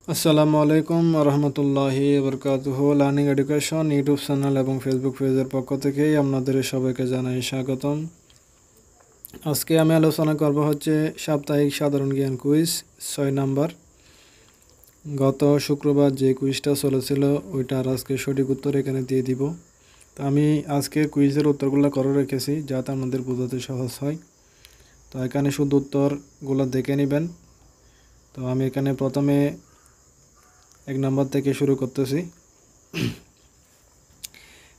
আসসালামু আলাইকুম রহমতুল্লাহি বরকাতুহু। লার্নিং এডুকেশন ইউটিউব চ্যানেল এবং ফেসবুক পেজের পক্ষ থেকেই আপনাদের সবাইকে জানাই স্বাগতম। আজকে আমি আলোচনা করব হচ্ছে সাপ্তাহিক সাধারণ জ্ঞান কুইজ 6 নাম্বার। গত শুক্রবার যে কুইজটা চলেছিল ওইটার আজকে সঠিক উত্তর এখানে দিয়ে দিব। তো আমি আজকে কুইজের উত্তরগুলো করে রেখেছি যাতে আমাদের বোঝাতে সহজ হয়। তো এখানে শুধু উত্তরগুলো দেখে নেবেন। তো আমি এখানে প্রথমে 1 নম্বর থেকে শুরু করতেছি।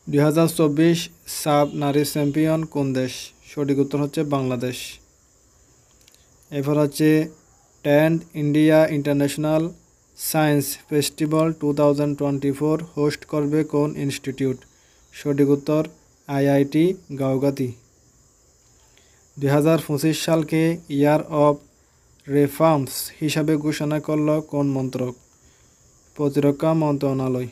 2024 সাব নারী চ্যাম্পিয়ন কোন দেশ? সঠিক উত্তর হচ্ছে বাংলাদেশ। এরপর হচ্ছে 10th India international science festival 2024 host করবে কোন ইনস্টিটিউট? সঠিক উত্তর IIT Guwahati. 2025 Salkia year of রেফর্মস হিসাবে ঘোষণা করল কোন মন্ত্রক? প্রতিরক্ষা মন্ত্রণালয়।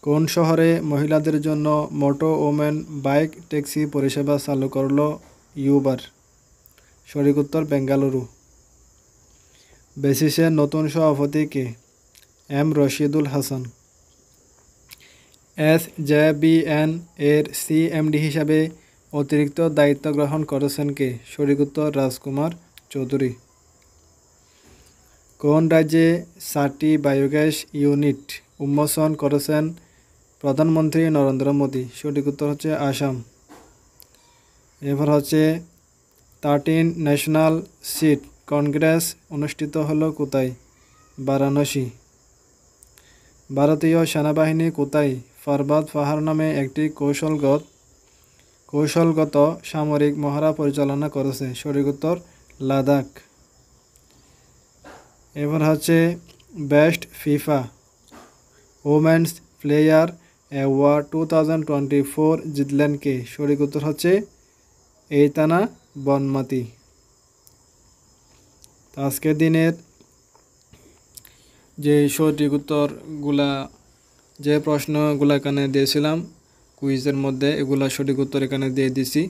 কোন শহরে মহিলাদের জন্য মোটো ওমেন বাইক ট্যাক্সি পরিষেবা চালু করল ইউবার? সঠিক উত্তর বেঙ্গালুরু। বেসিসের নতুন সভাপতি কে? M রশিদুল হাসান। SJBN এর CMD হিসাবে অতিরিক্ত দায়িত্ব গ্রহণ করেছেন কে? সঠিক উত্তর রাজকুমার চৌধুরী। কোন রাজ্যে 4টি বায়োগ্যাস ইউনিট উন্মোচন করেছেন প্রধানমন্ত্রী নরেন্দ্র মোদী? সঠিক উত্তর হচ্ছে আসাম। এরপর হচ্ছে 13 ন্যাশনাল সিট কংগ্রেস অনুষ্ঠিত হলো কোথায়? বারাণসী। ভারতীয় সেনাবাহিনী কোথায় পর্বত পাহাড় নামে একটি কৌশলগত সামরিক মহড়া পরিচালনা করেছে? সঠিক উত্তর লাদাখ। এবার হচ্ছে best FIFA women's player award 2024 জিতলেন কে? সঠিক উত্তর হচ্ছে এইতানা বনমাতি। আজকের দিনের যে সঠিক উত্তরগুলা যে প্রশ্নগুলো এখানে দিয়েছিলাম কুইজের মধ্যে এগুলা সঠিক উত্তর এখানে দিয়ে দিছি।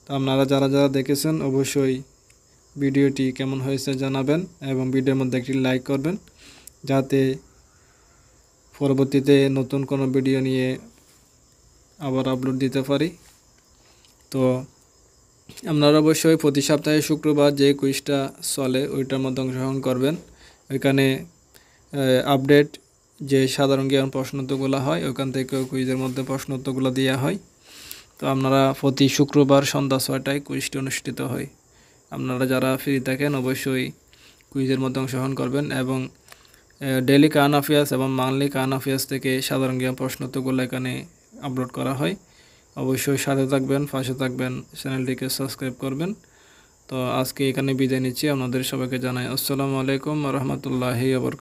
তো আপনারা যারা যারা দেখেছেন অবশ্যই ভিডিওটি কেমন হয়েছে জানাবেন এবং ভিডিওর মধ্যে একটি লাইক করবেন যাতে পরবর্তীতে নতুন কোনো ভিডিও নিয়ে আবার আপলোড দিতে পারি। তো আপনারা অবশ্যই প্রতি সপ্তাহে শুক্রবার যে কুইজটা চলে ওইটার মধ্যে অংশগ্রহণ করবেন। ওইখানে আপডেট যে সাধারণ জ্ঞান প্রশ্নোত্তরগুলো হয় ওইখান থেকে কুইজের মধ্যে প্রশ্নোত্তরগুলো দেওয়া হয়। তো আপনারা প্রতি শুক্রবার সন্ধ্যা 6টায় কুইজটি অনুষ্ঠিত হয়। আপনারা যারা ফ্রি থাকেন অবশ্যই কুইজের মধ্যে অংশগ্রহণ করবেন এবং ডেইলি কারেন্ট অ্যাফেয়ার্স এবং মান্থলি কারেন্ট অ্যাফেয়ার্স থেকে সাধারণ জ্ঞান প্রশ্নোত্তরগুলো এখানে আপলোড করা হয়। অবশ্যই সাথে থাকবেন, পাশে থাকবেন, চ্যানেলটিকে সাবস্ক্রাইব করবেন। তো আজকে এখানে বিদায় নিচ্ছি। আপনাদের সবাইকে জানাই আসসালামু আলাইকুম রহমতুল্লাহি ওয়া বারাকাতুহু।